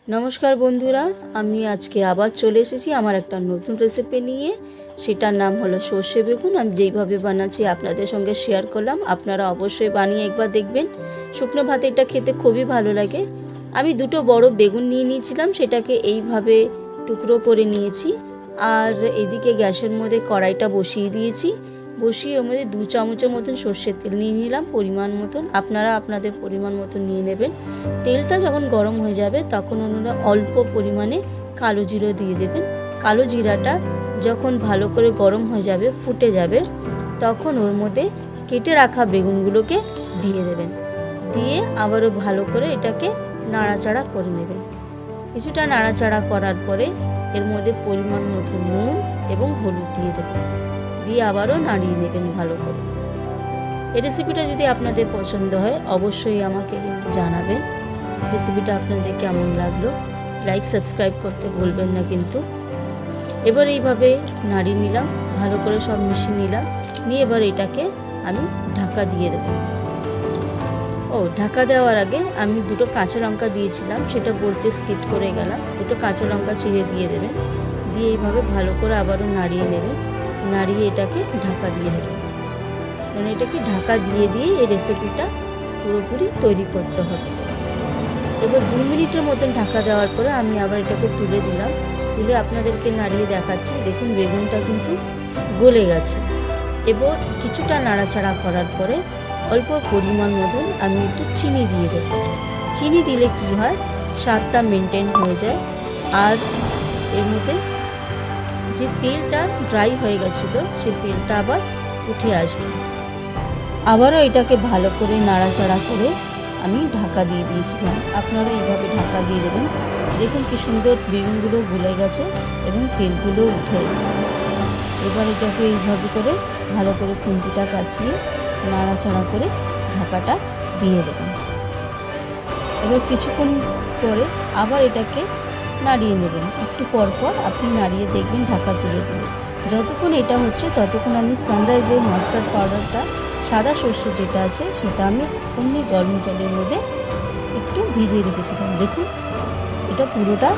নমস্কার বন্ধুরা, আমি আজকে আবার চলে এসেছি আমার একটা নতুন রেসিপি নিয়ে। সেটার নাম হলো সর্ষে বেগুন। আমি যেইভাবে বানাচ্ছি আপনাদের সঙ্গে শেয়ার করলাম, আপনারা অবশ্যই বানিয়ে একবার দেখবেন। শুকনো ভাতে এটা খেতে খুবই ভালো লাগে। আমি দুটো বড় বেগুন নিয়ে নিয়েছিলাম, সেটাকে এইভাবে টুকরো করে নিয়েছি। আর এদিকে গ্যাসের মধ্যে কড়াইটা বসিয়ে দিয়েছি। বসিয়ে ওর মধ্যে 2 চামচের মতন সর্ষের তেল নিয়ে নিলাম, পরিমাণ মতন। আপনারা আপনাদের পরিমাণ মতন নিয়ে নেবেন। তেলটা যখন গরম হয়ে যাবে তখন ওনারা অল্প পরিমাণে কালো জিরা দিয়ে দেবেন। কালো জিরাটা যখন ভালো করে গরম হয়ে যাবে, ফুটে যাবে, তখন ওর মধ্যে কেটে রাখা বেগুনগুলোকে দিয়ে দেবেন। দিয়ে আবারও ভালো করে এটাকে নাড়াচাড়া করে নেবেন। কিছুটা নাড়াচাড়া করার পরে এর মধ্যে পরিমাণ মতো নুন এবং হলুদ দিয়ে দেবেন। দিয়ে আবারও নাড়িয়ে নেবেন ভালো করে। এই রেসিপিটা যদি আপনাদের পছন্দ হয় অবশ্যই আমাকে কিন্তু জানাবেন রেসিপিটা আপনাদের কেমন লাগলো। লাইক সাবস্ক্রাইব করতে ভুলবেন না কিন্তু। এবার এইভাবে নাড়িয়ে নিলাম, ভালো করে সব মিশিয়ে নিলাম। নিয়ে এবার এটাকে আমি ঢাকা দিয়ে দেব। ঢাকা দেওয়ার আগে আমি 2টো কাঁচা লঙ্কা দিয়েছিলাম, সেটা বলতে স্কিপ করে গেলাম। 2টো কাঁচা লঙ্কা চিড়ে দিয়ে দেবেন। দিয়ে এইভাবে ভালো করে আবারও নাড়িয়ে নেবেন। নাড়িয়ে এটাকে ঢাকা দিয়ে দেবেন। মানে এটাকে ঢাকা দিয়ে এই রেসিপিটা পুরোপুরি তৈরি করতে হবে। এবার 2 মিনিটের মতন ঢাকা দেওয়ার পরে আমি আবার এটাকে তুলে দিলাম। তুলে আপনাদেরকে নাড়িয়ে দেখাচ্ছি। দেখুন বেগুনটা কিন্তু গলে গেছে। এবার কিছুটা নাড়াচাড়া করার পরে অল্প পরিমাণ মতন আমি একটু চিনি দিয়ে দেব। চিনি দিলে কি হয়, স্বাদটা মেনটেন হয়ে যায়। আর এর মধ্যে যে তেলটা ড্রাই হয়ে গেছিলো সেই তেলটা আবার উঠে আসবে। আবারও এটাকে ভালো করে নাড়াচাড়া করে আমি ঢাকা দিয়ে দিয়েছিলাম। আপনারা এইভাবে ঢাকা দিয়ে দেবেন। দেখুন কি সুন্দর বেগুনগুলো গলে গেছে এবং তেলগুলো উঠে এসেছে। এবার এটাকে এইভাবে করে ভালো করে খুন্তিটা কাচিয়ে নাড়াচাড়া করে ঢাকাটা দিয়ে দেবেন। এবার কিছুক্ষণ পরে আবার এটাকে নাড়িয়ে নেবেন। একটু পর পর আপনি নাড়িয়ে দেখবেন ঢাকা তুলে দিলে। যতক্ষণ এটা হচ্ছে ততক্ষণ আমি সানরাইজের মাস্টার্ড পাউডারটা, সাদা সর্ষে যেটা আছে, সেটা আমি এমনি গরম জলের মধ্যে একটু ভিজিয়ে রেখেছিলাম। দেখুন এটা পুরোটা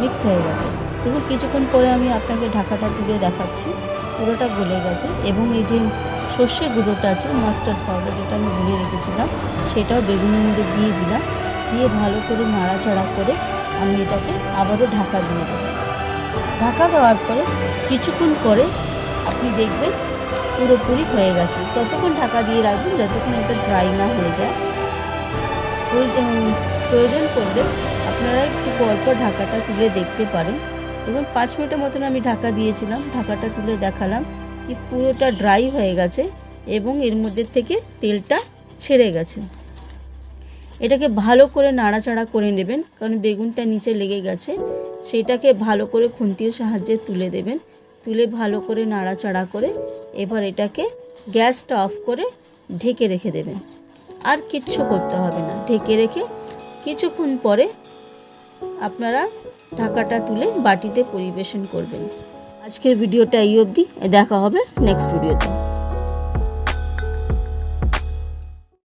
মিক্স হয়ে গেছে। দেখুন কিছুক্ষণ পরে আমি আপনাকে ঢাকাটা তুলে দেখাচ্ছি। পুরোটা গলে গেছে এবং এই যে সর্ষে গুঁড়োটা আছে, মাস্টার্ড পাউডার যেটা আমি গুলিয়ে রেখেছিলাম, সেটাও বেগুনের মধ্যে দিয়ে দিলাম। দিয়ে ভালো করে নাড়াচাড়া করে আমি এটাকে আবারও ঢাকা দিয়ে দেবো। ঢাকা দেওয়ার পরে কিছুক্ষণ পরে আপনি দেখবেন পুরোপুরি হয়ে গেছে। ততক্ষণ ঢাকা দিয়ে রাখবেন যতক্ষণ এটা ড্রাই না হয়ে যায়। প্রয়োজন পড়লে আপনারা একটু পরপর ঢাকাটা তুলে দেখতে পারেন। দেখুন 5 মিনিটের মতন আমি ঢাকা দিয়েছিলাম। ঢাকাটা তুলে দেখালাম কি পুরোটা ড্রাই হয়ে গেছে এবং এর মধ্যে থেকে তেলটা ছেড়ে গেছে। এটাকে ভালো করে নাড়াচাড়া করে নেবেন, কারণ বেগুনটা নিচে লেগে গেছে। সেটাকে ভালো করে খুন্তির সাহায্যে তুলে দেবেন। তুলে ভালো করে নাড়াচাড়া করে এবার এটাকে গ্যাসটা অফ করে ঢেকে রেখে দেবেন। আর কিচ্ছু করতে হবে না। ঢেকে রেখে কিছুক্ষণ পরে আপনারা ঢাকাটা তুলে বাটিতে পরিবেশন করবেন। আজকের ভিডিওটা এই অবধি। দেখা হবে নেক্সট ভিডিওতে।